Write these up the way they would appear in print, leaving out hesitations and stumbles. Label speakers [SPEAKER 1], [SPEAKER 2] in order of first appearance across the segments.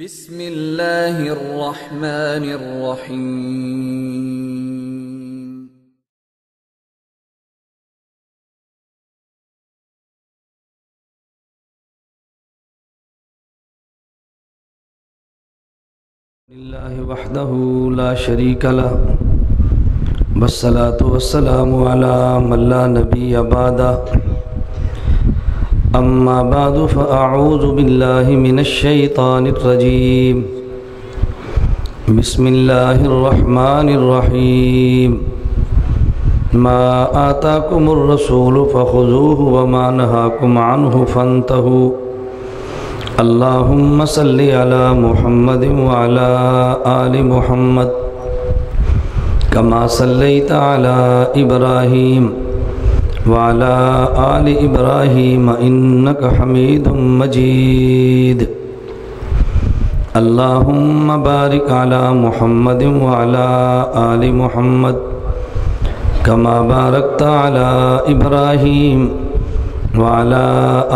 [SPEAKER 1] بسم اللہ الرحمن الرحیم۔
[SPEAKER 2] للہ وحدہ لا شریک لہ والصلاة والسلام علی من لا نبی بعدہ، اما بعد فاعوذ باللہ من الشیطان الرجیم، بسم اللہ الرحمن الرحیم۔ ما آتاکم الرسول فخذوه وما نہاکم عنہ فانتہوا، اللہم صلی علی محمد وعلی آل محمد کما صلیت علی ابراہیم وعلی آل ابراہیم انک حمید مجید، اللہم بارک علی محمد وعلی آل محمد کما بارکت علی ابراہیم وعلی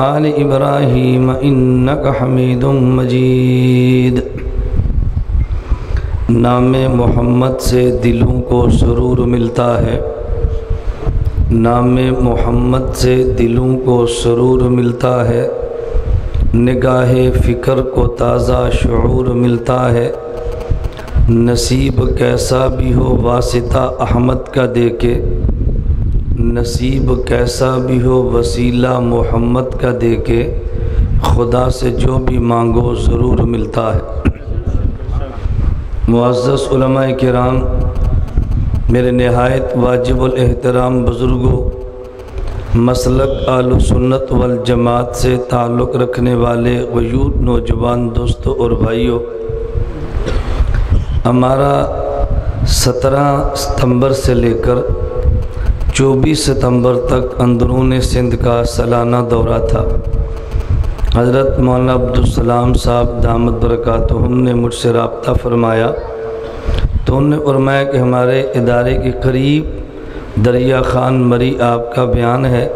[SPEAKER 2] آل ابراہیم انک حمید مجید۔ نام محمد سے دلوں کو سرور ملتا ہے، نام محمد سے دلوں کو سرور ملتا ہے، نگاہ فکر کو تازہ شعور ملتا ہے، نصیب کیسا بھی ہو واسطہ احمد کا دیکھے، نصیب کیسا بھی ہو وسیلہ محمد کا دے کے، خدا سے جو بھی مانگو ضرور ملتا ہے۔ معزز علماء کرام، میرے نہایت واجب الاحترام بزرگوں، مسلک اہل سنت والجماعت سے تعلق رکھنے والے غیور نوجوان دوستوں اور بھائیوں، ہمارا 17 ستمبر سے لے کر 24 ستمبر تک اندرون سندھ کا سالانہ دورہ تھا۔ حضرت مولانا عبدالسلام صاحب دامت برکاتہم نے مجھ سے رابطہ فرمایا تو انہوں نے فرمایا کہ ہمارے ادارے کے قریب دریا خان مری آپ کا بیان ہے،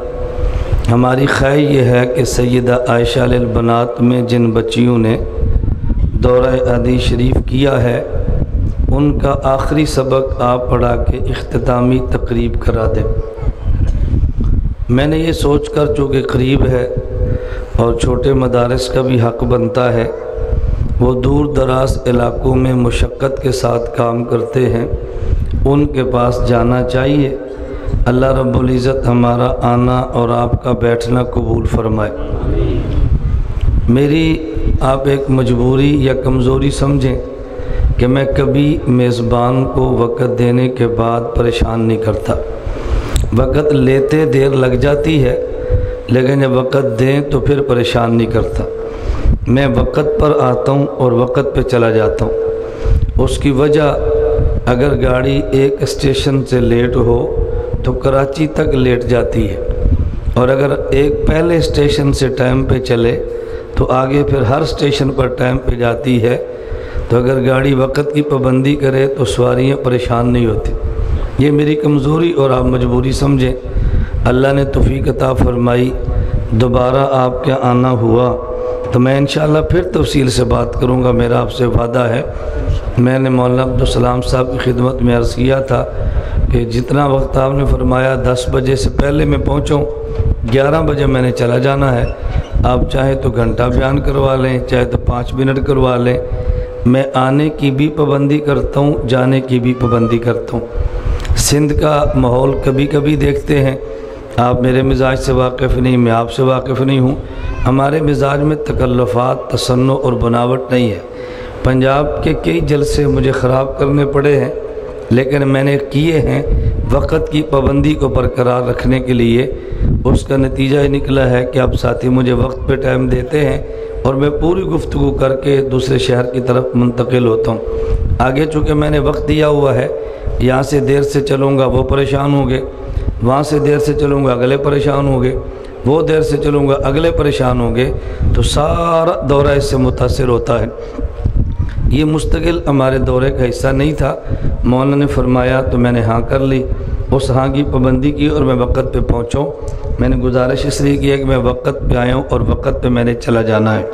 [SPEAKER 2] ہماری خواہش یہ ہے کہ سیدہ عائشہ علیہ البنات میں جن بچیوں نے دورہ حدیث شریف کیا ہے ان کا آخری سبق آپ پڑھا کے اختتامی تقریب کرا دیں۔ میں نے یہ سوچ کر چونکہ قریب ہے اور چھوٹے مدارس کا بھی حق بنتا ہے، وہ دور دراز علاقوں میں مشقت کے ساتھ کام کرتے ہیں، ان کے پاس جانا چاہیے۔ اللہ رب العزت ہمارا آنا اور آپ کا بیٹھنا قبول فرمائے۔ میری آپ ایک مجبوری یا کمزوری سمجھیں کہ میں کبھی میزبان کو وقت دینے کے بعد پریشان نہیں کرتا، وقت لیتے دیر لگ جاتی ہے لیکن جب وقت دیں تو پھر پریشان نہیں کرتا۔ میں وقت پر آتا ہوں اور وقت پہ چلا جاتا ہوں۔ اس کی وجہ اگر گاڑی ایک اسٹیشن سے لیٹ ہو تو کراچی تک لیٹ جاتی ہے، اور اگر ایک پہلے اسٹیشن سے ٹائم پہ چلے تو آگے پھر ہر اسٹیشن پر ٹائم پہ جاتی ہے۔ تو اگر گاڑی وقت کی پابندی کرے تو سواریاں پریشان نہیں ہوتی۔ یہ میری کمزوری اور آپ مجبوری سمجھیں۔ اللہ نے توفیق عطا فرمائی، دوبارہ آپ کے آنا ہوا تو میں انشاءاللہ پھر تفصیل سے بات کروں گا، میرا آپ سے وعدہ ہے۔ میں نے مولانا عبدالسلام صاحب کی خدمت میں عرض کیا تھا کہ جتنا وقت آپ نے فرمایا 10 بجے سے پہلے میں پہنچوں، 11 بجے میں نے چلا جانا ہے۔ آپ چاہے تو گھنٹہ بیان کروا لیں، چاہے تو 5 منٹ کروا لیں، میں آنے کی بھی پابندی کرتا ہوں، جانے کی بھی پابندی کرتا ہوں۔ سندھ کا ماحول کبھی کبھی دیکھتے ہیں، آپ میرے مزاج سے واقف نہیں، میں آپ سے واقف نہیں ہوں۔ ہمارے مزاج میں تکلفات، تصنع اور بناوٹ نہیں ہے۔ پنجاب کے کئی جلسے مجھے خراب کرنے پڑے ہیں لیکن میں نے کیے ہیں وقت کی پابندی کو برقرار رکھنے کے لیے۔ اس کا نتیجہ یہ نکلا ہے کہ اب ساتھی مجھے وقت پہ ٹائم دیتے ہیں اور میں پوری گفتگو کر کے دوسرے شہر کی طرف منتقل ہوتا ہوں۔ آگے چونکہ میں نے وقت دیا ہوا ہے، یہاں سے دیر سے چلوں گا وہ پریشان ہوں گے، وہاں سے دیر سے چلوں گا اگلے پریشان ہوں گے، وہ دیر سے چلوں گا اگلے پریشان ہوں گے، تو سارا دورہ اس سے متاثر ہوتا ہے۔ یہ مستقل ہمارے دورے کا حصہ نہیں تھا، مولانا نے فرمایا تو میں نے ہاں کر لی، اس ہاں کی پابندی کی اور میں وقت پہ پہنچوں۔ میں نے گزارش اس لیے کی ہے کہ میں وقت پہ آیا ہوں اور وقت پہ میں نے چلا جانا ہے۔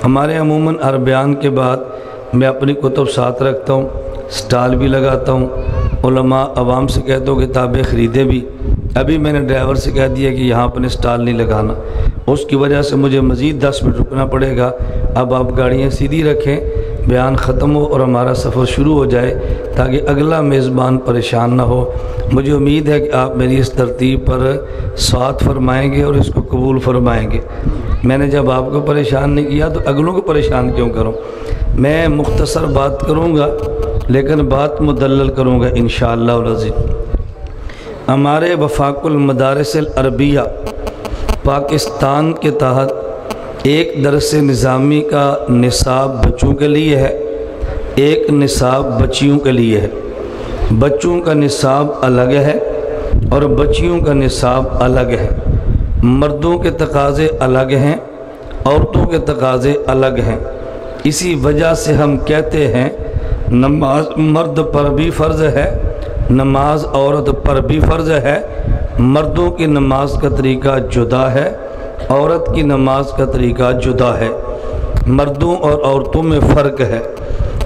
[SPEAKER 2] ہمارے عموماً ہر بیان کے بعد میں اپنی کتب ساتھ رکھتا ہوں، سٹال بھی لگاتا ہوں، علماء عوام سے کہتا ہوں کتابیں خریدے بھی۔ ابھی میں نے ڈرائیور سے کہہ دیا کہ یہاں اپنے سٹال نہیں لگانا، اس کی وجہ سے مجھے مزید 10 منٹ رکنا پڑے گا۔ اب آپ گاڑیاں سیدھی رکھیں، بیان ختم ہو اور ہمارا سفر شروع ہو جائے تاکہ اگلا میزبان پریشان نہ ہو۔ مجھے امید ہے کہ آپ میری اس ترتیب پر سوات فرمائیں گے اور اس کو قبول فرمائیں گے۔ میں نے جب آپ کو پریشان نہیں کیا تو اگلوں کو پریشان کیوں کروں؟ میں مختصر بات کروں گا لیکن بات مدلل کروں گا انشاءاللہ العزیز۔ ہمارے وفاق المدارس العربیہ پاکستان کے تحت ایک درس نظامی کا نصاب بچوں کے لیے ہے، ایک نصاب بچیوں کے لیے ہے۔ بچوں کا نصاب الگ ہے اور بچیوں کا نصاب الگ ہے۔ مردوں کے تقاضے الگ ہیں، عورتوں کے تقاضے الگ ہیں۔ اسی وجہ سے ہم کہتے ہیں نماز مرد پر بھی فرض ہے، نماز عورت پر بھی فرض ہے۔ مردوں کی نماز کا طریقہ جدا ہے، عورت کی نماز کا طریقہ جدا ہے۔ مردوں اور عورتوں میں فرق ہے،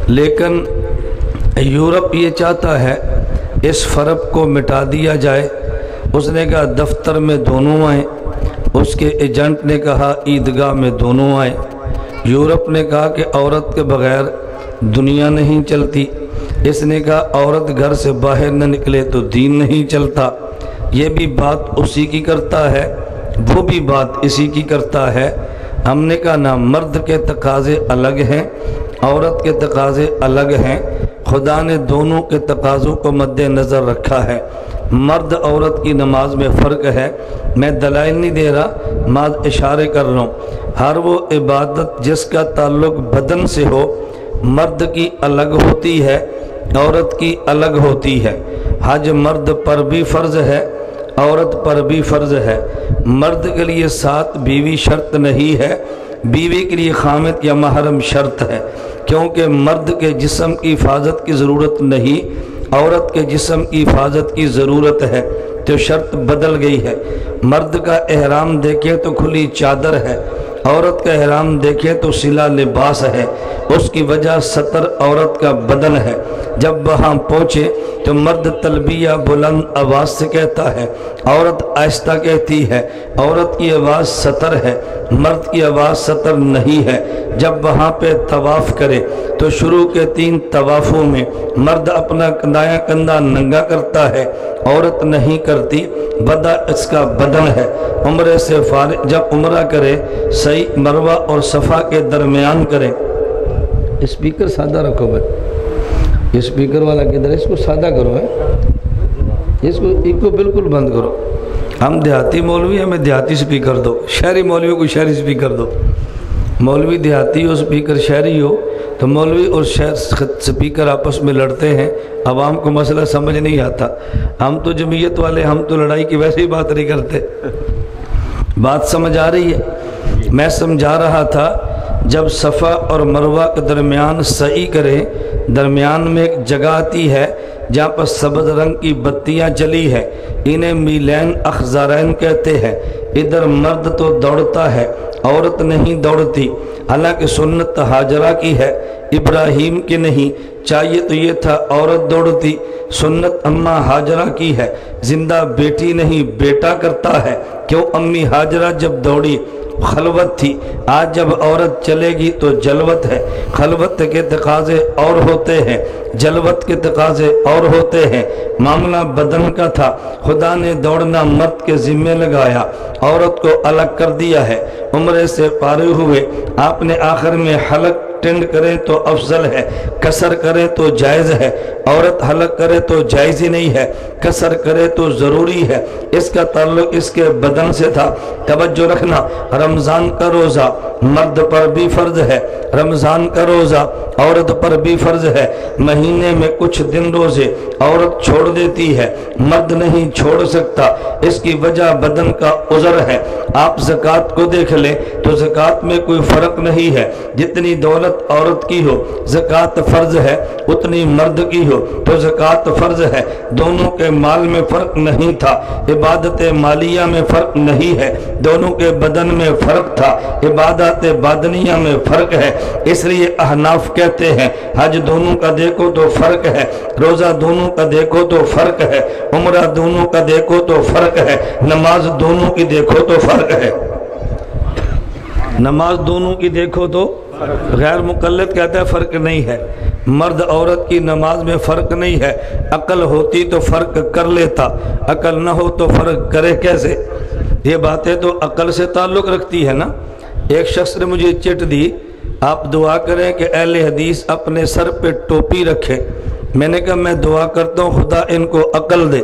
[SPEAKER 2] لیکن یورپ یہ چاہتا ہے اس فرق کو مٹا دیا جائے۔ اس نے کہا دفتر میں دونوں آئیں، اس کے ایجنٹ نے کہا عیدگاہ میں دونوں آئیں۔ یورپ نے کہا کہ عورت کے بغیر دنیا نہیں چلتی، اس نے کہا عورت گھر سے باہر نہ نکلے تو دین نہیں چلتا۔ یہ بھی بات اسی کی کرتا ہے، وہ بھی بات اسی کی کرتا ہے۔ ہم نے کہا نہ، مرد کے تقاضے الگ ہیں، عورت کے تقاضے الگ ہیں۔ خدا نے دونوں کے تقاضوں کو مد نظر رکھا ہے۔ مرد عورت کی نماز میں فرق ہے، میں دلائل نہیں دے رہا، ماذ اشارے کر رہا ہوں۔ ہر وہ عبادت جس کا تعلق بدن سے ہو، مرد کی الگ ہوتی ہے، عورت کی الگ ہوتی ہے۔ حج مرد پر بھی فرض ہے، عورت پر بھی فرض ہے۔ مرد کے لیے 7 بیوی شرط نہیں ہے، بیوی کے لیے خامد یا محرم شرط ہے، کیونکہ مرد کے جسم کی حفاظت کی ضرورت نہیں، عورت کے جسم کی حفاظت کی ضرورت ہے، تو شرط بدل گئی ہے۔ مرد کا احرام دیکھیں تو کھلی چادر ہے، عورت کا احرام دیکھیں تو سلا لباس ہے۔ اس کی وجہ ستر عورت کا بدن ہے۔ جب وہاں پہنچے تو مرد تلبیہ بلند آواز سے کہتا ہے، عورت آہستہ کہتی ہے۔ عورت کی آواز ستر ہے، مرد کی آواز ستر نہیں ہے۔ جب وہاں پہ طواف کرے تو شروع کے 3 طوافوں میں مرد اپنا دایاں کندھا ننگا کرتا ہے، عورت نہیں کرتی، بدہ اس کا بدن ہے۔ عمرے سے فارغ جب عمرہ کرے، صحیح مروہ اور صفا کے درمیان کرے۔ اسپیکر سادہ رکھو بھائی، اسپیکر والا کدھر ہے؟ اس کو سادہ کرو ہے، اس کو بالکل بند کرو۔ ہم دیہاتی مولوی، ہمیں دیہاتی اسپیکر دو، شہری مولویوں کو شہری اسپیکر دو۔ مولوی دیہاتی ہو، اسپیکر شہری ہو، تو مولوی اور اسپیکر آپس میں لڑتے ہیں، عوام کو مسئلہ سمجھ نہیں آتا۔ ہم تو جمعیت والے، ہم تو لڑائی کی ویسے ہی بات نہیں کرتے۔ بات سمجھ آ رہی ہے؟ میں سمجھا رہا تھا جب صفا اور مروہ کے درمیان سعی کریں، درمیان میں ایک جگہ آتی ہے جہاں پر سبز رنگ کی بتیاں جلی ہے، انہیں میلین اخضرین کہتے ہیں۔ ادھر مرد تو دوڑتا ہے، عورت نہیں دوڑتی، حالانکہ سنت ہاجرہ کی ہے، ابراہیم کی نہیں۔ چاہیے تو یہ تھا عورت دوڑتی، سنت اماں ہاجرہ کی ہے، زندہ بیٹی نہیں بیٹا کرتا ہے۔ کیوں؟ امی ہاجرہ جب دوڑی خلوت تھی، آج جب عورت چلے گی تو جلوت ہے۔ خلوت کے تقاضے اور ہوتے ہیں، جلوت کے تقاضے اور ہوتے ہیں۔ معاملہ بدن کا تھا، خدا نے دوڑنا مرد کے ذمہ لگایا، عورت کو الگ کر دیا ہے۔ عمرے سے فارغ ہوئے، آپ نے آخر میں حلق ٹینڈ کریں تو افضل ہے، کسر کریں تو جائز ہے۔ عورت حلق کرے تو جائز ہی نہیں ہے، کسر کرے تو ضروری ہے۔ اس کا تعلق اس کے بدن سے تھا۔ توجہ رکھنا، رمضان کا روزہ مرد پر بھی فرض ہے، رمضان کا روزہ عورت پر بھی فرض ہے۔ مہینے میں کچھ دن روزے عورت چھوڑ دیتی ہے، مرد نہیں چھوڑ سکتا، اس کی وجہ بدن کا عذر ہے۔ آپ زکوٰۃ کو دیکھ لیں تو زکوٰۃ میں کوئی فرق نہیں ہے، جتنی دولت عورت کی ہو زکوٰۃ فرض ہے، اتنی مرد کی ہو۔ ہو تو زکوٰۃ فرض ہے۔ دونوں کے مال میں فرق نہیں تھا، عبادت مالیہ میں فرق نہیں ہے، دونوں کے بدن میں فرق تھا، عبادت بدنیہ میں فرق ہے۔ اس لیے احناف کہتے ہیں حج دونوں کا دیکھو تو فرق ہے، روزہ دونوں کا دیکھو تو فرق ہے، عمرہ دونوں کا دیکھو تو فرق ہے، نماز دونوں کی دیکھو تو فرق ہے۔ نماز دونوں کی دیکھو تو غیر مقلد کہتا ہے فرق نہیں ہے۔ مرد عورت کی نماز میں فرق نہیں ہے، عقل ہوتی تو فرق کر لیتا، عقل نہ ہو تو فرق کرے کیسے؟ یہ باتیں تو عقل سے تعلق رکھتی ہے نا۔ ایک شخص نے مجھے چٹ دی، آپ دعا کریں کہ اہل حدیث اپنے سر پہ ٹوپی رکھیں۔ میں نے کہا میں دعا کرتا ہوں خدا ان کو عقل دے۔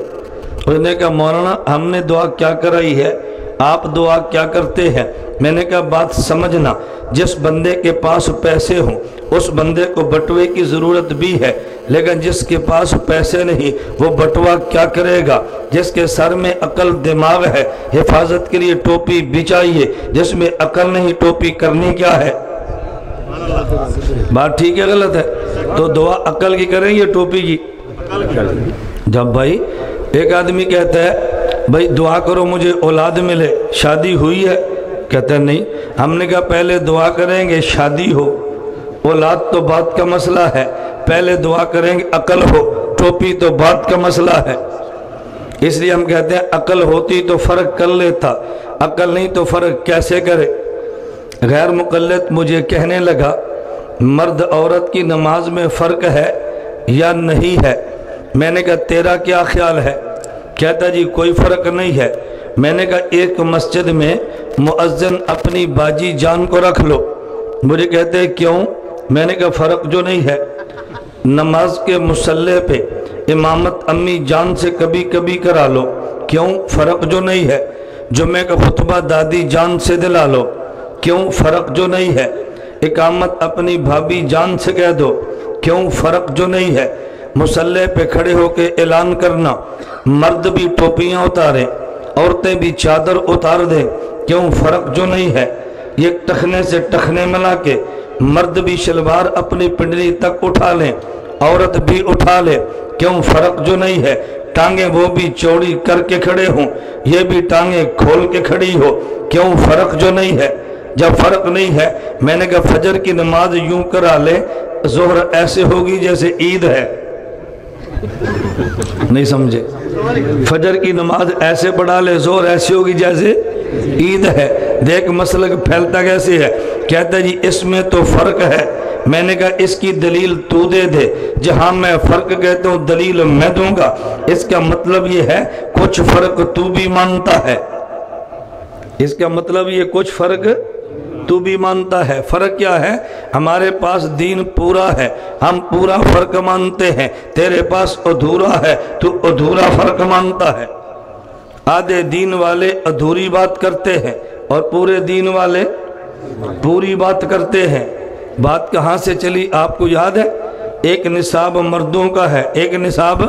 [SPEAKER 2] اس نے کہا مولانا ہم نے دعا کیا کرائی ہے، آپ دعا کیا کرتے ہیں؟ میں نے کہا بات سمجھنا، جس بندے کے پاس پیسے ہوں اس بندے کو بٹوے کی ضرورت بھی ہے، لیکن جس کے پاس پیسے نہیں وہ بٹوا کیا کرے گا؟ جس کے سر میں عقل دماغ ہے حفاظت کے لیے ٹوپی بھی چاہیے، جس میں عقل نہیں ٹوپی کرنی کیا ہے؟ بات ٹھیک ہے غلط ہے؟ تو دعا عقل کی کریں یا ٹوپی کی؟ جب بھائی ایک آدمی کہتا ہے بھائی دعا کرو مجھے اولاد ملے، شادی ہوئی ہے؟ کہتا ہے نہیں۔ ہم نے کہا پہلے دعا کریں گے شادی ہو، اولاد تو بات کا مسئلہ ہے، پہلے دعا کریں گے عقل ہو، ٹوپی تو بات کا مسئلہ ہے۔ اس لیے ہم کہتے ہیں عقل ہوتی تو فرق کر لیتا، عقل نہیں تو فرق کیسے کرے؟ غیر مقلد مجھے کہنے لگا مرد عورت کی نماز میں فرق ہے یا نہیں ہے؟ میں نے کہا تیرا کیا خیال ہے؟ کہتا جی کوئی فرق نہیں ہے۔ میں نے کہا ایک مسجد میں مؤذن اپنی باجی جان کو رکھ لو۔ مجھے کہتے ہیں کیوں؟ میں نے کہا فرق جو نہیں ہے، نماز کے مصلی پہ امامت امی جان سے کبھی کبھی کرا لو، کیوں؟ فرق جو نہیں ہے۔ جمعہ کا خطبہ دادی جان سے دلا لو، کیوں؟ فرق جو نہیں ہے۔ اقامت اپنی بھابھی جان سے کہہ دو، کیوں؟ فرق جو نہیں ہے۔ مصلی پہ کھڑے ہو کے اعلان کرنا، مرد بھی ٹوپیاں اتاریں عورتیں بھی چادر اتار دیں، کیوں؟ فرق جو نہیں ہے۔ یہ ٹخنے سے ٹخنے ملا کے مرد بھی شلوار اپنی پنڈلی تک اٹھا لیں عورت بھی اٹھا لے، کیوں؟ فرق جو نہیں ہے۔ ٹانگیں وہ بھی چوڑی کر کے کھڑے ہوں یہ بھی ٹانگیں کھول کے کھڑی ہو، کیوں؟ فرق جو نہیں ہے۔ جب فرق نہیں ہے میں نے کہا فجر کی نماز یوں کرا لے ظہر ایسے ہوگی جیسے عید ہے۔ نہیں سمجھے؟ فجر کی نماز ایسے پڑھا لے ظہر ایسے ہوگی جیسے عید ہے۔ دیکھ مسلک پھیلتا کیسے ہے؟ کہتا جی اس میں تو فرق ہے۔ میں نے کہا اس کی دلیل تو دے دے، جہاں میں فرق کہتا ہوں دلیل میں دوں گا۔ اس کا مطلب یہ ہے کچھ فرق تو بھی مانتا ہے، اس کا مطلب یہ کچھ فرق تو بھی مانتا ہے۔ فرق کیا ہے؟ ہمارے پاس دین پورا ہے، ہم پورا فرق مانتے ہیں، تیرے پاس ادھورا ہے، تو ادھورا فرق مانتا ہے۔ آدھے دین والے ادھوری بات کرتے ہیں اور پورے دین والے پوری بات کرتے ہیں۔ بات کہاں سے چلی آپ کو یاد ہے؟ ایک نصاب مردوں کا ہے، ایک نصاب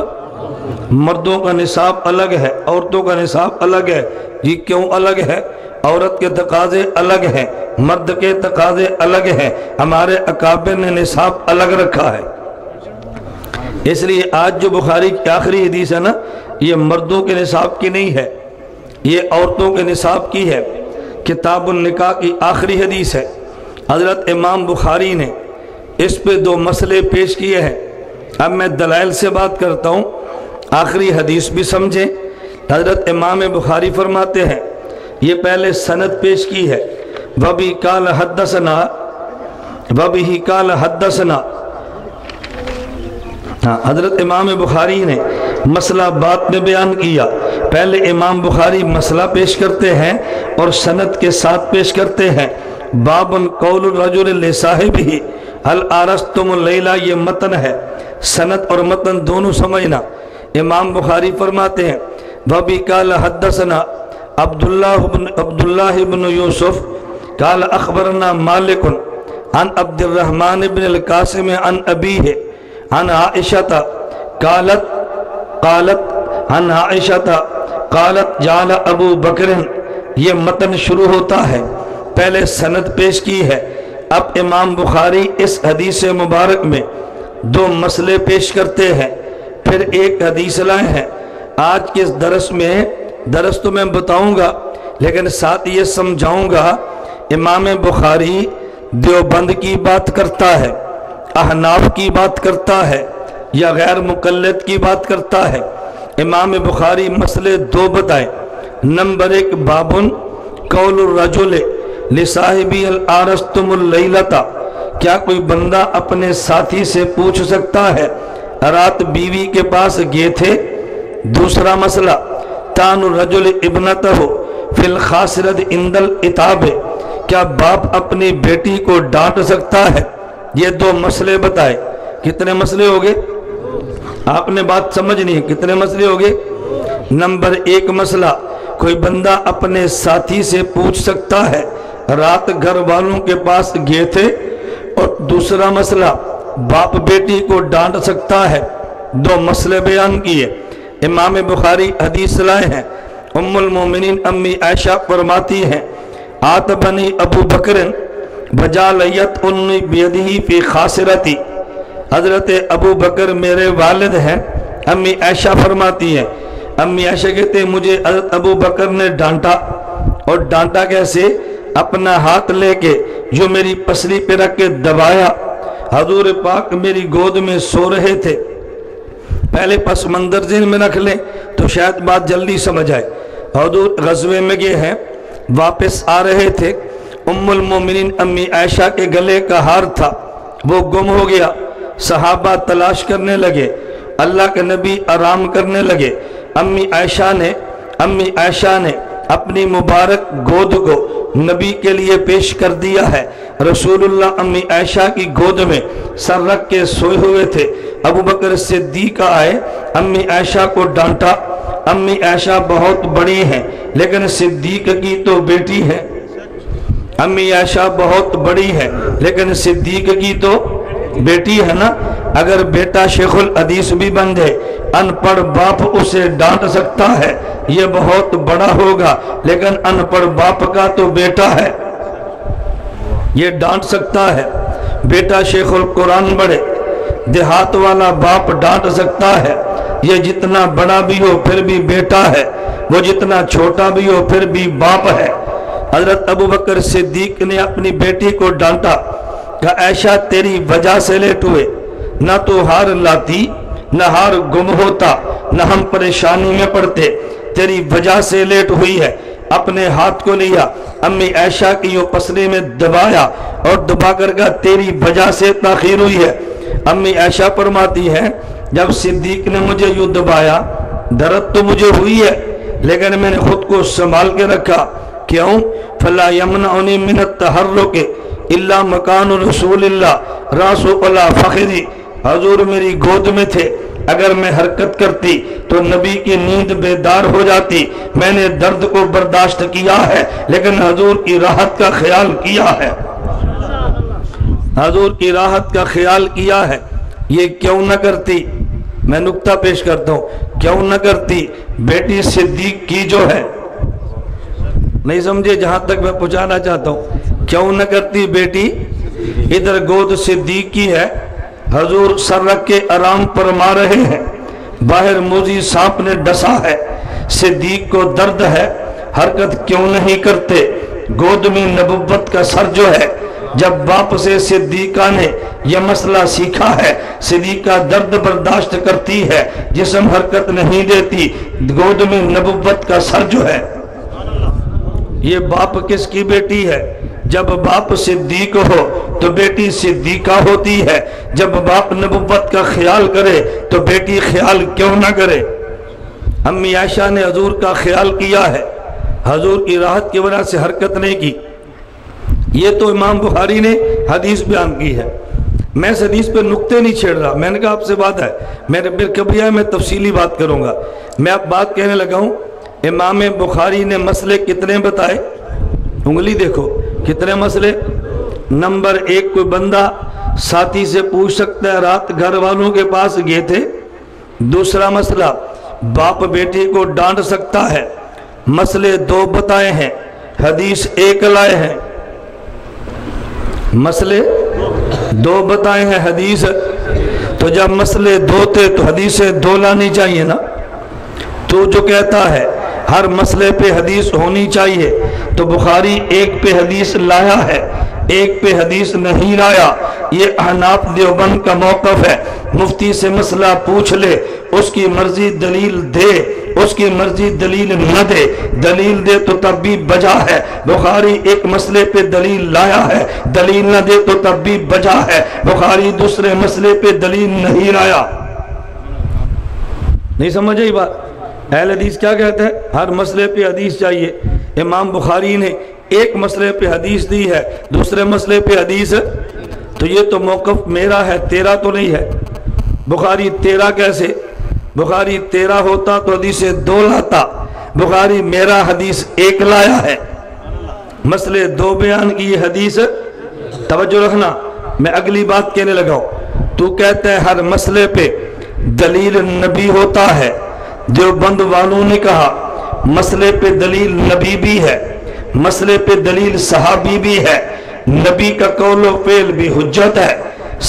[SPEAKER 2] مردوں کا نصاب الگ ہے، عورتوں کا نصاب الگ ہے۔ یہ کیوں الگ ہے؟ عورت کے تقاضے الگ ہیں، مرد کے تقاضے الگ ہیں، ہمارے اکابر نے نصاب الگ رکھا ہے۔ اس لیے آج جو بخاری کی آخری حدیث ہے نا، یہ مردوں کے نصاب کی نہیں ہے، یہ عورتوں کے نصاب کی ہے۔ کتاب النکاح کی آخری حدیث ہے۔ حضرت امام بخاری نے اس پہ دو مسئلے پیش کیے ہیں۔ اب میں دلائل سے بات کرتا ہوں، آخری حدیث بھی سمجھیں۔ حضرت امام بخاری فرماتے ہیں، یہ پہلے سند پیش کی ہے، وَبِهِ قَالَ حَدَّثَنَا۔ حضرت امام بخاری نے مسئلہ بات میں بیان کیا۔ پہلے امام بخاری مسئلہ پیش کرتے ہیں اور سند کے ساتھ پیش کرتے ہیں۔ باب قول الرجل لصاحبہ هل آرستم اللیلہ، یہ متن ہے، سند اور متن دونوں سمجھنا۔ امام بخاری فرماتے ہیں وَبِهِ قَالَ حَدَّثَنَا عبداللہ بن یوسف قال اخبرنا مالک عن عبد الرحمن بن القاسم عن ابیہ عن عائشہ قالت جعل ابو بکر، یہ متن شروع ہوتا ہے، پہلے سند پیش کی ہے۔ اب امام بخاری اس حدیث مبارک میں دو مسئلے پیش کرتے ہیں، پھر ایک حدیث لائے ہیں۔ آج کے اس درس میں، درس تو میں بتاؤں گا لیکن ساتھ یہ سمجھاؤں گا، امام بخاری دیوبند کی بات کرتا ہے، احناف کی بات کرتا ہے یا غیر مقلد کی بات کرتا ہے۔ امام بخاری مسئلے دو بتائے۔ نمبر ایک، بابن قول الرجل لصاحبی الارستم اللیلتا، کیا کوئی بندہ اپنے ساتھی سے پوچھ سکتا ہے رات بیوی کے پاس گئے تھے؟ دوسرا مسئلہ، تان الرجل ابنتہ فی الخاسرت عند العتاب، کیا باپ اپنی بیٹی کو ڈانٹ سکتا ہے؟ یہ دو مسئلے بتائے۔ کتنے مسئلے ہو گئے؟ آپ نے بات سمجھنی ہے، کتنے مسئلے ہو گئے؟ نمبر ایک مسئلہ، کوئی بندہ اپنے ساتھی سے پوچھ سکتا ہے رات گھر والوں کے پاس گئے تھے، اور دوسرا مسئلہ، باپ بیٹی کو ڈانٹ سکتا ہے۔ دو مسئلے بیان کیے۔ امام بخاری حدیث لائے ہیں، ام المومنین امی عائشہ فرماتی ہیں، آتبنی ابو بکر بجالیت انی بیدہی فی خاسرتی، حضرت ابو بکر میرے والد ہیں۔ امی عائشہ فرماتی ہیں، امی عائشہ کہتے ہیں مجھے حضرت ابو بکر نے ڈانٹا، اور ڈانٹا کیسے؟ اپنا ہاتھ لے کے جو میری پسلی پہ رکھ کے دبایا۔ حضور پاک میری گود میں سو رہے تھے۔ پہلے پس منظر ذہن میں رکھ لیں تو شاید بات جلدی سمجھ آئے۔ حضور غزوے میں گئے ہیں، واپس آ رہے تھے، ام المومنین امی عائشہ کے گلے کا ہار تھا، وہ گم ہو گیا۔ صحابہ تلاش کرنے لگے، اللہ کے نبی آرام کرنے لگے۔ امی عائشہ نے اپنی مبارک گود کو نبی کے لیے پیش کر دیا ہے۔ رسول اللہ امی عائشہ کی گود میں سر رکھ کے سوئے ہوئے تھے۔ ابو بکر صدیق آئے، امی عائشہ کو ڈانٹا۔ امی عائشہ بہت بڑی ہیں لیکن صدیق کی تو بیٹی ہے۔ امی عائشہ بہت بڑی ہے لیکن صدیق کی تو بیٹی ہے نا۔ اگر بیٹا شیخ الحدیث بھی بن جائے، ان پڑھ باپ اسے ڈانٹ سکتا ہے، یہ بہت بڑا ہوگا، لیکن ان پڑھ باپ کا تو بیٹا ہے، یہ ڈانٹ سکتا ہے۔ بیٹا شیخ القرآن بڑھے، دیہات والا باپ ڈانٹ سکتا ہے، یہ جتنا بڑا بھی ہو پھر بھی بیٹا ہے، وہ جتنا چھوٹا بھی ہو پھر بھی باپ ہے۔ حضرت ابو بکر صدیق نے اپنی بیٹی کو ڈانٹا، کہ عائشہ تیری وجہ سے لیٹ ہوئے، نہ تو ہار لاتی، نہ ہار گم ہوتا، نہ ہم پریشانی میں پڑتے، تیری وجہ سے لیٹ ہوئی ہے۔ اپنے ہاتھ کو لیا، امی عائشہ کی یوں پسلی میں دبایا اور دبا کر کہا تیری وجہ سے تاخیر ہوئی ہے۔ امی عائشہ فرماتی ہے جب صدیق نے مجھے یوں دبایا، درد تو مجھے ہوئی ہے لیکن میں نے خود کو سنبھال کے رکھا۔ کیوں؟ فلا یمنعنی من التحرک الا مکان رسول اللہ راس علی فخری، حضور میری گود میں تھے، اگر میں حرکت کرتی تو نبی کی نیند بیدار ہو جاتی۔ میں نے درد کو برداشت کیا ہے لیکن حضور کی راحت کا خیال کیا ہے، حضور کی راحت کا خیال کیا ہے۔ یہ کیوں نہ کرتی؟ میں نکتہ پیش کرتا ہوں، کیوں نہ کرتی؟ بیٹی صدیق کی جو ہے، نہیں سمجھے جہاں تک میں پہنچانا چاہتا ہوں، کیوں نہ کرتی بیٹی؟ ادھر گود صدیق کی ہے، حضور سر رکھ کے آرام فرما رہے ہیں، باہر موذی سانپ نے ڈسا ہے، صدیق کو درد ہے، حرکت کیوں نہیں کرتے؟ گود میں نبوت کا سر جو ہے، جب باپ سے صدیقہ نے یہ مسئلہ سیکھا ہے، صدیقہ درد برداشت کرتی ہے، جسم حرکت نہیں دیتی، گود میں نبوت کا سر جو ہے۔ یہ باپ کس کی بیٹی ہے؟ جب باپ صدیق ہو تو بیٹی صدیقہ ہوتی ہے، جب باپ نبوت کا خیال کرے تو بیٹی خیال کیوں نہ کرے؟ امی عائشہ نے حضور کا خیال کیا ہے، حضور کی راحت کی وجہ سے حرکت نہیں کی۔ یہ تو امام بخاری نے حدیث بیان کی ہے، میں اس حدیث پہ نقطے نہیں چھیڑ رہا، میں نے کہا آپ سے بات ہے، میرے کبھی آئے میں تفصیلی بات کروں گا۔ میں اب بات کہنے لگا ہوں، امام بخاری نے مسئلے کتنے بتائے؟ انگلی دیکھو، کتنے مسئلے؟ نمبر ایک، کوئی بندہ ساتھی سے پوچھ سکتا ہے رات گھر والوں کے پاس گئے تھے۔ دوسرا مسئلہ، باپ بیٹی کو ڈانٹ سکتا ہے۔ مسئلے دو بتائے ہیں، حدیث ایک لائے ہیں۔ مسئلے دو بتائے ہیں، حدیث تو جب مسئلے دھوتے تو حدیثیں دو لانی چاہیے نا. تو جو کہتا ہے ہر مسئلے پہ حدیث ہونی چاہیے، تو بخاری ایک پہ حدیث لایا ہے، ایک پہ حدیث نہیں لایا. یہ احناف دیوبند کا موقف ہے. مفتی سے مسئلہ پوچھ لے، اس کی مرضی دلیل دے، اس کی مرضی دلیل نہ دے، دلیل دے تو تب بھی بجا ہے. بخاری ایک مسئلے پہ دلیل لایا ہے، دلیل نہ دے تو تب بھی بجا ہے. بخاری دوسرے مسئلے پہ دلیل نہیں لایا. نہیں سمجھے یہ بات؟ اہل حدیث کیا کہتے ہیں؟ ہر مسئلے پہ حدیث چاہیے. امام بخاری نے ایک مسئلے پہ حدیث دی ہے، دوسرے مسئلے پہ حدیث. تو یہ تو موقف میرا ہے، تیرا تو نہیں ہے. بخاری تیرا کیسے؟ بخاری تیرا ہوتا تو حدیث دو لاتا. بخاری میرا حدیث ایک لایا ہے، مسئلے دو بیان کی. یہ حدیث توجہ رکھنا، میں اگلی بات کہنے لگا ہوں. تو کہتا ہے ہر مسئلے پہ دلیل نبی ہوتا ہے. دیوبند والوں نے کہا مسئلے پہ دلیل نبی بھی ہے، مسئلے پہ دلیل صحابی بھی ہے. نبی کا قول و فعل بھی حجت ہے،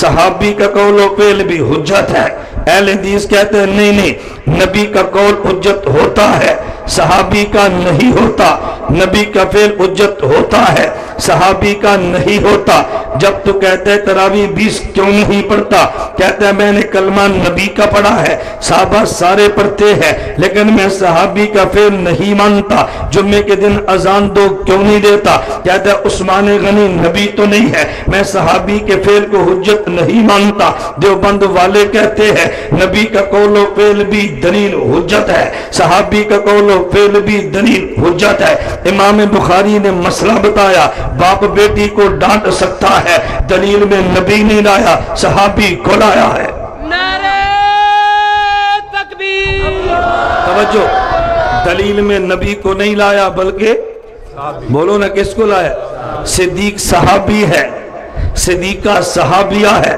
[SPEAKER 2] صحابی کا قول و فعل بھی حجت ہے. اہل حدیث کہتے ہیں نہیں نہیں، نبی کا قول حجت ہوتا ہے، صحابی کا نہیں ہوتا. نبی کا فعل حجت ہوتا ہے، صحابی کا نہیں ہوتا. جب تو کہتے ہیں تراویح 20 کیوں نہیں پڑھتا؟ کہتا ہے میں نے کلمہ نبی کا پڑھا ہے، صحابہ سارے پڑھتے ہیں، لیکن میں صحابی کا فعل نہیں مانتا. جمعے کے دن اذان دو کیوں نہیں دیتا؟ کہتا ہے عثمان غنی نبی تو نہیں ہے، میں صحابی کے فعل کو حجت نہیں مانتا. دیوبند والے کہتے ہیں نبی کا قول و فعل بھی دلیل حجت ہے، صحابی کا قول و فعل بھی دلیل حجت ہے. امام بخاری نے مسئلہ بتایا، باپ بیٹی کو ڈانٹ سکتا ہے، دلیل میں نبی نہیں لایا، صحابی کو لایا ہے.
[SPEAKER 3] نعرہ تکبیر.
[SPEAKER 2] توجہ، دلیل میں نبی کو نہیں لایا بلکہ بولو نا کس کو لایا؟ صدیق صحابی ہے، صدیقہ صحابیہ ہے.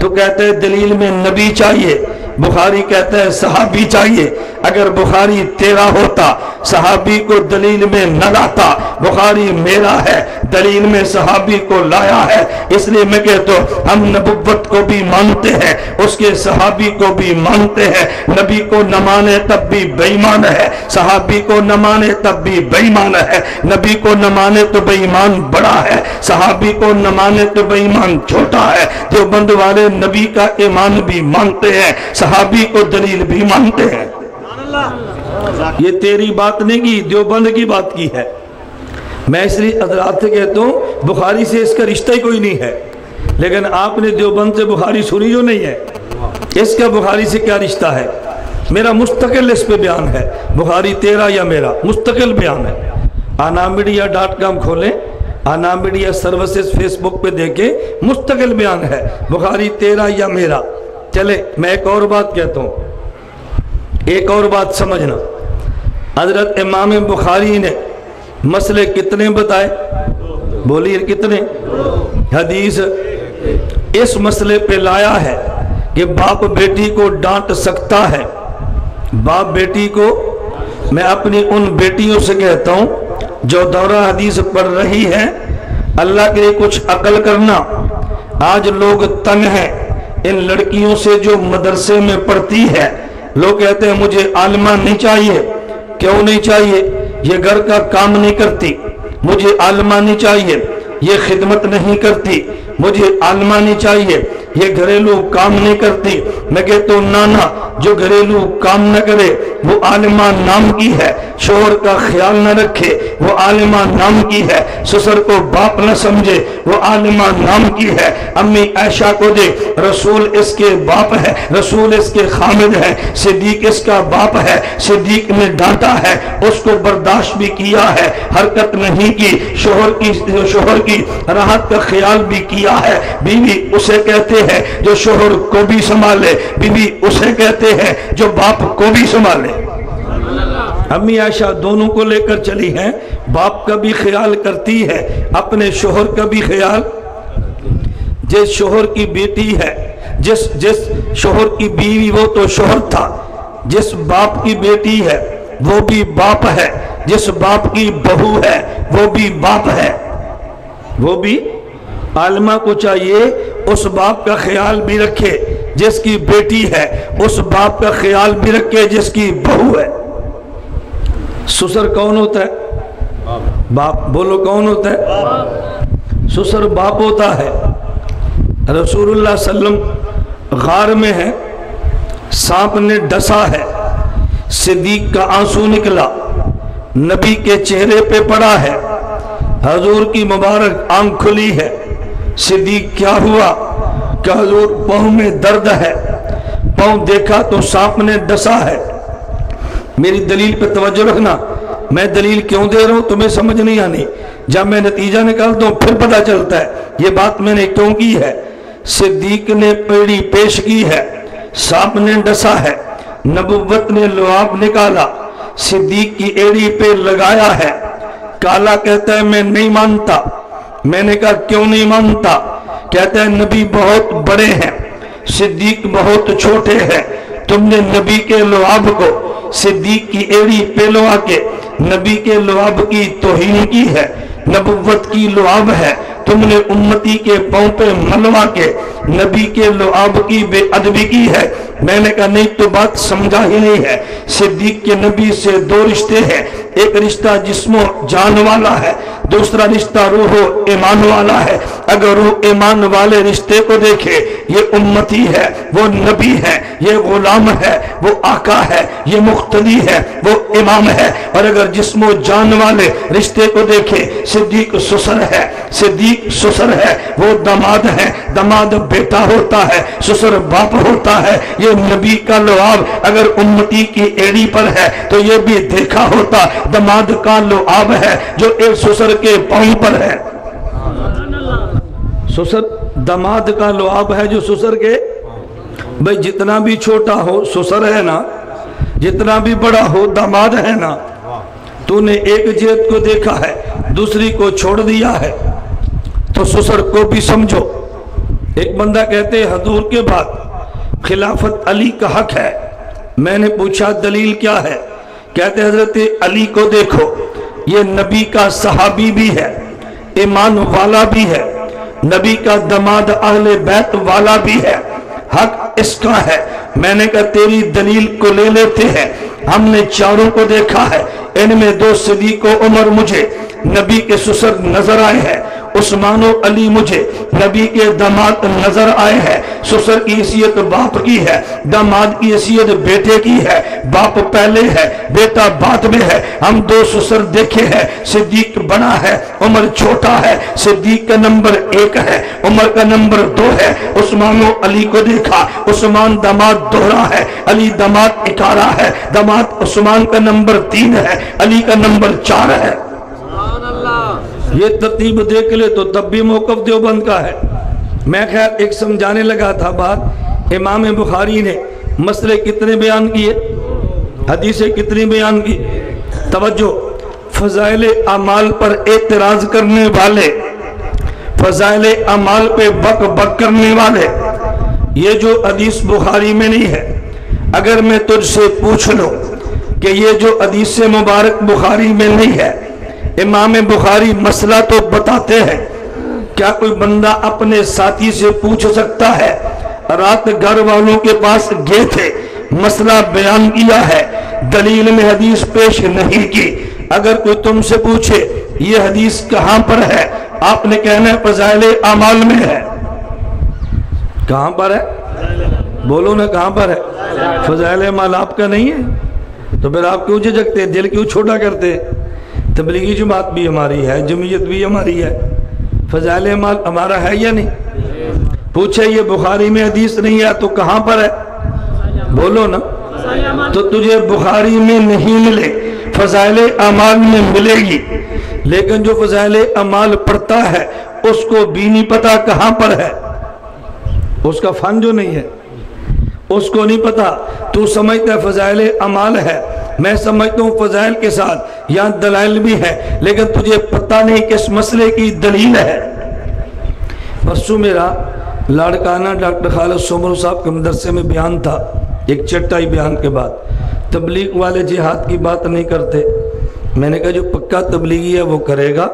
[SPEAKER 2] تو کہتے ہیں دلیل میں نبی چاہیے، بخاری کہتا ہے صحابی چاہیے. اگر بخاری تیرا ہوتا صحابی کو دلیل میں نہ لاتا. بخاری میرا ہے، دلیل میں صحابی کو لایا ہے. اس لیے میں کہتا ہوں ہم نبوت کو بھی مانتے ہیں، اس کے صحابی کو بھی مانتے ہیں. نبی کو نہ مانے تب بھی بے ایمان ہے، صحابی کو نہ مانے تب بھی بے ایمان ہے. نبی کو نہ مانے تو بے ایمان بڑا ہے، صحابی کو نہ مانے تو بے ایمان چھوٹا ہے. دیوبند والے نبی کا ایمان بھی مانتے ہیں، صحابی کو دلیل بھی مانتے ہیں. یہ تیری بات نہیں کی، دیوبند کی بات کی ہے. میں اس لیے حضرات سے کہتا ہوں بخاری سے اس کا رشتہ ہی کوئی نہیں ہے، لیکن آپ نے دیوبند سے بخاری سنی جو نہیں ہے، اس کا بخاری سے کیا رشتہ ہے؟ میرا مستقل اس پہ بیان ہے، بخاری تیرا یا میرا مستقل بیان ہے. anamedia.com کھولیں، آنا میڈیا سروسز فیس بک پہ دیکھیں، مستقل بیان ہے بخاری تیرا یا میرا. چلے میں ایک اور بات کہتا ہوں، ایک اور بات سمجھنا. حضرت امام بخاری نے مسئلے کتنے بتائے؟ بولیے کتنے؟ حدیث اس مسئلے پہ لایا ہے کہ باپ بیٹی کو ڈانٹ سکتا ہے. باپ بیٹی کو، میں اپنی ان بیٹیوں سے کہتا ہوں جو دورہ حدیث پڑھ رہی ہے، اللہ کے لیے کچھ عقل کرنا. آج لوگ تنگ ہیں ان لڑکیوں سے جو مدرسے میں پڑھتی ہے. لوگ کہتے ہیں مجھے عالمہ نہیں چاہیے. کیوں نہیں چاہیے؟ یہ گھر کا کام نہیں کرتی. مجھے عالمہ نہیں چاہیے، یہ خدمت نہیں کرتی. مجھے عالمہ نہیں چاہیے، یہ گھریلو کام نہیں کرتی. میں کہتا ہوں نانا جو گھریلو کام نہ کرے وہ عالمہ نام کی ہے. شوہر کا خیال نہ رکھے وہ عالمہ نام کی ہے. سسر کو باپ نہ سمجھے وہ عالمہ نام کی ہے. امی عائشہ کو دے، رسول اس کے باپ ہے، رسول اس کے خامد ہے، صدیق اس کا باپ ہے. صدیق نے ڈانٹا ہے، اس کو برداشت بھی کیا ہے، حرکت نہیں کی. شوہر کی راحت کا خیال بھی کیا ہے. بیوی اسے کہتے ہیں جو شوہر کو بھی سنبھالے، بیوی اسے کہتے ہیں جو باپ کو بھی سنبھالے. امی عائشہ دونوں کو لے کر چلی ہیں، باپ کا بھی خیال کرتی ہے، اپنے شوہر کا بھی خیال. جس شوہر کی بیٹی ہے، جس شوہر کی بیوی وہ تو شوہر تھا، جس باپ کی بیٹی ہے وہ بھی باپ ہے، جس باپ کی بہو ہے وہ بھی باپ ہے. وہ بھی عالمہ کو چاہیے اس باپ کا خیال بھی رکھے جس کی بیٹی ہے، اس باپ کا خیال بھی رکھے جس کی بہو ہے۔ سسر کون ہوتا ہے؟ باپ۔ بولو کون ہوتا ہے؟ سسر باپ ہوتا ہے۔ رسول اللہ صلی اللہ علیہ وسلم غار میں ہے، سانپ نے ڈسا ہے، صدیق کا آنسو نکلا، نبی کے چہرے پہ پڑا ہے، حضور کی مبارک آنکھ کھلی ہے۔ صدیق کیا ہوا؟ کہ حضور پاؤں میں درد ہے، پاؤں دیکھا تو سانپ نے ڈسا ہے۔ میری دلیل پہ توجہ رکھنا، میں دلیل کیوں دے رہا ہوں تمہیں سمجھ نہیں آنی، جب میں نتیجہ نکالتا ہوں پھر پتہ چلتا ہے یہ بات میں نے کیوں کی ہے۔ صدیق نے پیڑی پیش کی ہے، سانپ نے ڈسا ہے، نبوت نے لعاب نکالا، صدیق کی ایڑی پہ لگایا ہے۔ کالا کہتا ہے میں نہیں مانتا۔ میں نے کہا کیوں نہیں مانتا؟ کہتا ہے نبی بہت بڑے ہیں، صدیق بہت چھوٹے ہیں، تم نے نبی کے لعاب کو صدیق کی ایڑی پہ لوا کے نبی کے لعاب کی توہین کی ہے۔ نبوت کی لعاب ہے، تم نے امتی کے پاؤں پہ ملوا کے نبی کے لعاب کی بے ادبی کی ہے۔ میں نے کہا نہیں تو بات سمجھا ہی نہیں ہے۔ صدیق کے نبی سے دو رشتے ہیں، ایک رشتہ جسم و جان والا ہے، دوسرا رشتہ روح و ایمان والا ہے۔ اگر روح ایمان والے رشتے کو دیکھے، یہ امتی ہے، وہ نبی ہے، یہ غلام ہے، وہ آقا ہے، یہ مقتدی ہے، وہ امام ہے۔ اور اگر جسم و جان والے رشتے کو دیکھے، صدیق سسر ہے، صدیق سسر ہے، وہ داماد ہے، داماد بیٹا ہوتا ہے، سسر باپ ہوتا ہے۔ یہ نبی کا لعاب اگر امتی کی ایڑی پر ہے تو یہ بھی دیکھا ہوتا داماد کا لعاب ہے جو ایک سسر کے پاؤں پر ہے۔ سسر داماد کا لعاب ہے جو سسر کے، بھئی جتنا بھی چھوٹا ہو سسر ہے نا، جتنا بھی بڑا ہو داماد ہے نا۔ تو نے ایک جیت کو دیکھا ہے، دوسری کو چھوڑ دیا ہے، تو سسر کو بھی سمجھو۔ ایک بندہ کہتے ہیں حضور کے بعد خلافت علی کا حق ہے۔ میں نے پوچھا دلیل کیا ہے؟ کہتے حضرت علی کو دیکھو، یہ نبی کا صحابی بھی ہے، ایمان والا بھی ہے، نبی کا داماد اہل بیت والا بھی ہے، حق اس کا ہے۔ میں نے کہا تیری دلیل کو لے لیتے ہیں، ہم نے چاروں کو دیکھا ہے، ان میں دو صدیق و عمر مجھے نبی کے سسر نظر آئے ہیں، عثمان و علی مجھے نبی کے داماد نظر آئے ہیں۔ سسر کی حیثیت باپ کی ہے، داماد کی حیثیت بیٹے کی ہے، باپ پہلے ہے بیٹا بعد میں ہے۔ ہم دو سسر دیکھے ہیں، صدیق بڑا ہے، عمر چھوٹا ہے، صدیق کا نمبر 1 ہے، عمر کا نمبر 2 ہے۔ عثمان و علی کو دیکھا، عثمان داماد دوہرا ہے، علی داماد اکارا ہے، داماد عثمان کا نمبر 3 ہے، علی کا نمبر 4 ہے۔ یہ ترتیب دیکھ لے تو تب بھی موقف دیوبند کا ہے۔ میں خیر ایک سمجھانے لگا تھا بات، امام بخاری نے مسئلے کتنے بیان کیے، حدیثیں کتنی بیان کی؟ توجہ، فضائل اعمال پر اعتراض کرنے والے، فضائل اعمال پہ بک بک کرنے والے، یہ جو حدیث بخاری میں نہیں ہے، اگر میں تجھ سے پوچھ لوں کہ یہ جو حدیث مبارک بخاری میں نہیں ہے، امام بخاری مسئلہ تو بتاتے ہیں، کیا کوئی بندہ اپنے ساتھی سے پوچھ سکتا ہے؟ رات گھر والوں کے پاس گئے تھے، مسئلہ بیان کیا ہے، دلیل میں حدیث پیش نہیں کی۔ اگر کوئی تم سے پوچھے یہ حدیث کہاں پر ہے، آپ نے کہنا ہے فضائل اعمال میں ہے۔ کہاں پر ہے؟ بولو نا کہاں پر ہے؟ فضائل اعمال آپ کا نہیں ہے تو پھر آپ کیوں جھجکتے ہیں، دل کیوں چھوٹا کرتے ہیں؟ تبلیغی جماعت بھی ہماری ہے، جمعیت بھی ہماری ہے، فضائل اعمال ہمارا ہے یا نہیں؟ پوچھے یہ بخاری میں حدیث نہیں ہے تو کہاں پر ہے؟ بولو نا۔ تو تجھے بخاری میں نہیں ملے، فضائل اعمال میں ملے گی، لیکن جو فضائل اعمال پڑھتا ہے اس کو بھی نہیں پتا کہاں پر ہے، اس کا فن جو نہیں ہے اس کو نہیں پتا۔ تو سمجھتا ہے فضائل اعمال ہے، میں سمجھتا ہوں فضائل کے ساتھ یہاں دلائل بھی ہے، لیکن تجھے پتہ نہیں کس مسئلے کی دلیل ہے۔ پرسوں میرا لاڑکانہ ڈاکٹر خالد سومر صاحب کے مدرسے میں بیان تھا، ایک چٹائی بیان کے بعد تبلیغ والے جہاد کی بات نہیں کرتے۔ میں نے کہا جو پکا تبلیغی ہے وہ کرے گا،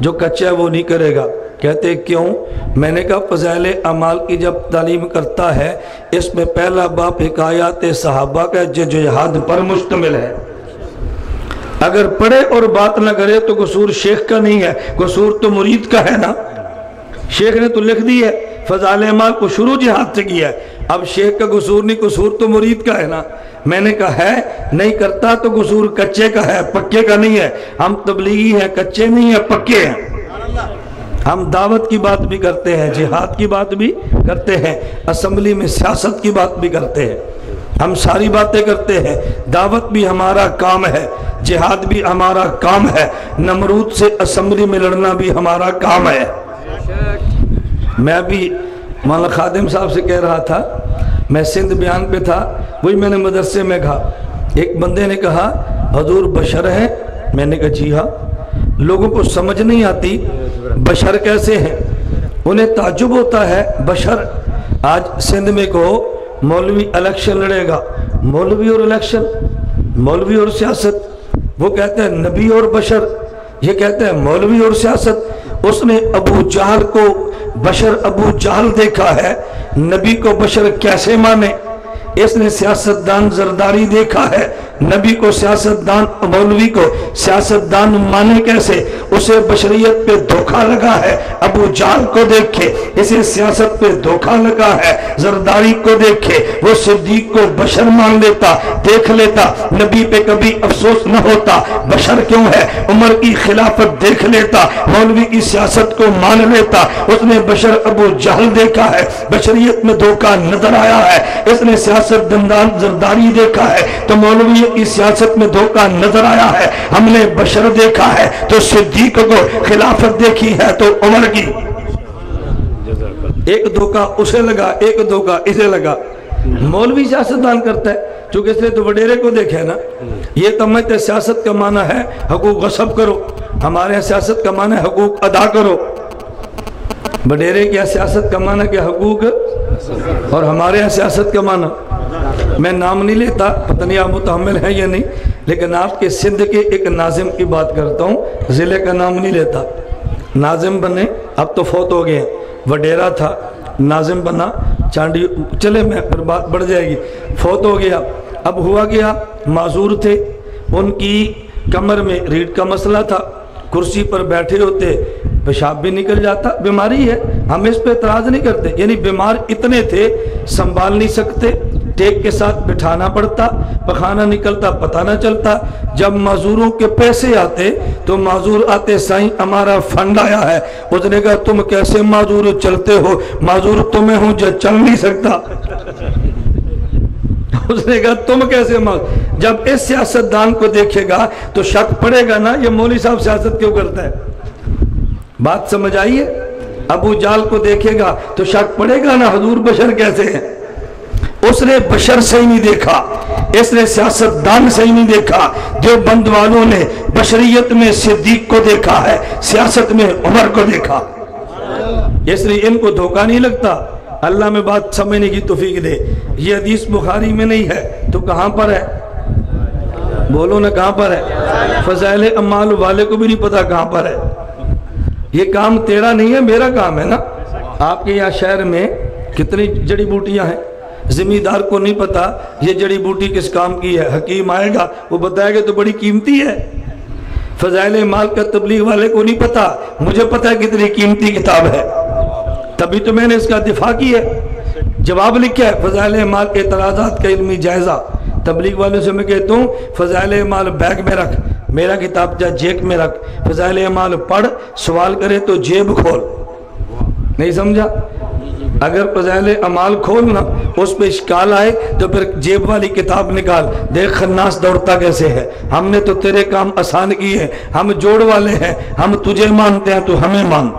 [SPEAKER 2] جو کچا ہے وہ نہیں کرے گا۔ کہتے کیوں؟ میں نے کہا فضائل اعمال کی جب تعلیم کرتا ہے اس میں پہلا باب حکایات صحابہ کا جو جہاد پر مشتمل ہے، اگر پڑھے اور بات نہ کرے تو قصور شیخ کا نہیں ہے، قصور تو مرید کا ہے نا۔ شیخ نے تو لکھ دی ہے فضائل اعمال کو شروع جہاد سے کیا ہے، اب شیخ کا قصور نہیں، قصور تو مرید کا ہے نا۔ میں نے کہا ہے نہیں کرتا تو قصور کچے کا ہے، پکے کا نہیں ہے۔ ہم تبلیغی ہیں، کچے نہیں ہیں، پکے ہیں۔ ہم دعوت کی بات بھی کرتے ہیں، جہاد کی بات بھی کرتے ہیں، اسمبلی میں سیاست کی بات بھی کرتے ہیں، ہم ساری باتیں کرتے ہیں۔ دعوت بھی ہمارا کام ہے، جہاد بھی ہمارا کام ہے، نمرود سے اسمبلی میں لڑنا بھی ہمارا کام ہے۔ میں ابھی مولانا خادم صاحب سے کہہ رہا تھا، میں سندھ بیان پہ تھا، وہی میں نے مدرسے میں کہا، ایک بندے نے کہا حضور بشر ہیں؟ میں نے کہا جی ہاں۔ لوگوں کو سمجھ نہیں آتی بشر کیسے ہیں، انہیں تعجب ہوتا ہے بشر۔ آج سندھ میں کہو مولوی الیکشن لڑے گا، مولوی اور الیکشن، مولوی اور سیاست، وہ کہتے ہیں نبی اور بشر، یہ کہتے ہیں مولوی اور سیاست۔ اس نے ابو جہل کو بشر ابو جہل دیکھا ہے، نبی کو بشر کیسے مانے؟ اس نے سیاستدان زرداری دیکھا ہے، نبی کو سیاستدان، مولوی کو سیاستدان مانے کیسے؟ اسے بشریت پہ دھوکہ لگا ہے، ابو جہل کو دیکھے اسے سیاست پہ دھوکہ لگا ہے، زرداری کو دیکھے وہ صدیق کو بشر مان لیتا، دیکھ لیتا، نبی پہ کبھی افسوس نہ ہوتا، بشر کیوں ہے؟ عمر کی خلافت دیکھ لیتا، مولوی کی سیاست کو مان لیتا۔ اس نے بشر ابو جہل دیکھا ہے، بشریت میں دھوکہ نظر آیا ہے۔ اس نے سیاست دندان زرداری دیکھا ہے تو مولوی کی سیاست میں دھوکہ نظر آیا ہے۔ ہم نے بشر دیکھا ہے تو صدیق کو، خلافت دیکھی ہے تو عمر کی۔ ایک دھوکہ اسے لگا، ایک دھوکہ اسے لگا۔ مولوی سیاستدان کرتا ہے چونکہ اس نے تو وڈیرے کو دیکھا ہے نا۔ یہ سمجھتے سیاست کا معنی ہے حقوق غصب کرو، ہمارے یہاں سیاست کا معنی ہے حقوق ادا کرو۔ وڈیرے کیا سیاست کا معنی کیا حقوق، اور ہمارے یہاں سیاست کا معنی، میں نام نہیں لیتا، پتہ نہیں آپ متحمل ہیں یا نہیں، لیکن آپ کے سندھ کے ایک ناظم کی بات کرتا ہوں، ضلع کا نام نہیں لیتا۔ ناظم بنے، اب تو فوت ہو گئے، وڈیرا تھا، ناظم بنا، چانڈی، چلے میں پھر بات بڑھ جائے گی، فوت ہو گیا۔ اب ہوا گیا، معذور تھے، ان کی کمر میں ریڑھ کا مسئلہ تھا، کرسی پر بیٹھے ہوتے پیشاب بھی نکل جاتا، بیماری ہے، ہم اس پہ اعتراض نہیں کرتے، یعنی بیمار اتنے تھے سنبھال نہیں سکتے، ٹیک کے ساتھ بٹھانا پڑتا، پخانہ نکلتا پتہ نہ چلتا۔ جب معذوروں کے پیسے آتے تو معذور آتے، سائیں ہمارا فنڈ آیا ہے، اس نے کہا تم کیسے معذور چلتے ہو؟ معذور تمہیں ہوں جو چل نہیں سکتا۔ اس نے کہا تم کیسے معذور؟ جب اس سیاستدان کو دیکھے گا تو شک پڑے گا نا یہ مولوی صاحب سیاست کیوں کرتا ہے؟ بات سمجھ آئیے؟ ابو جال کو دیکھے گا تو شک پڑے گا نا حضور بشر کیسے ہیں؟ اس نے بشر سے ہی نہیں دیکھا، اس نے سیاستدان سے ہی نہیں دیکھا۔ دیوبند والوں نے بشریت میں صدیق کو دیکھا ہے، سیاست میں عمر کو دیکھا، اس لیے ان کو دھوکہ نہیں لگتا۔ اللہ میں بات سمجھنے کی توفیق دے۔ یہ حدیث بخاری میں نہیں ہے تو کہاں پر ہے؟ بولو نا کہاں پر ہے؟ فضائل اعمال والے کو بھی نہیں پتا کہاں پر ہے۔ یہ کام تیرا نہیں ہے، میرا کام ہے نا۔ آپ کے یہاں شہر میں کتنی جڑی بوٹیاں ہیں، زمیندار کو نہیں پتا یہ جڑی بوٹی کس کام کی ہے، حکیم آئے گا وہ بتائے گا تو بڑی قیمتی ہے۔ فضائل اعمال کا تبلیغ والے کو نہیں پتا، مجھے پتا ہے کتنی قیمتی کتاب ہے، تبھی تو میں نے اس کا دفاع کیا ہے، جواب لکھا ہے فضائل اعمال کے اعتراضات کا علمی جائزہ۔ تبلیغ والوں سے میں کہتا ہوں فضائل اعمال بیگ میں رکھ، میرا کتاب جا جیب میں رکھ، فضائل اعمال پڑھ، سوال کرے تو جیب کھول۔ نہیں سمجھا؟ اگر فضائل اعمال کھولنا اس پہ اشکال آئے تو پھر جیب والی کتاب نکال، دیکھ خناس دوڑتا کیسے ہے۔ ہم نے تو تیرے کام آسان کیے، ہم جوڑ والے ہیں، ہم تجھے مانتے ہیں تو ہمیں مان۔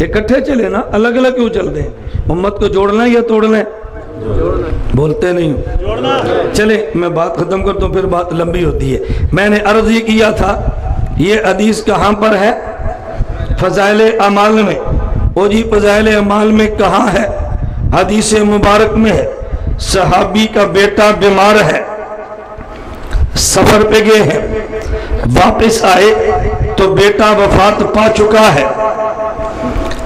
[SPEAKER 2] اکٹھے چلے نا، الگ الگ کیوں چلتے ہیں؟ امت کو جوڑنا ہے یا توڑنا ہے؟ بولتے نہیں چلے میں بات ختم کرتا ہوں، پھر بات لمبی ہوتی ہے۔ میں نے عرض یہ کیا تھا یہ حدیث کہاں پر ہے؟ فضائل اعمال میں۔ وہ جی فضائل اعمال میں کہاں ہے؟ حدیث مبارک میں ہے، صحابی کا بیٹا بیمار ہے، سفر پہ گئے ہیں، واپس آئے تو بیٹا وفات پا چکا ہے،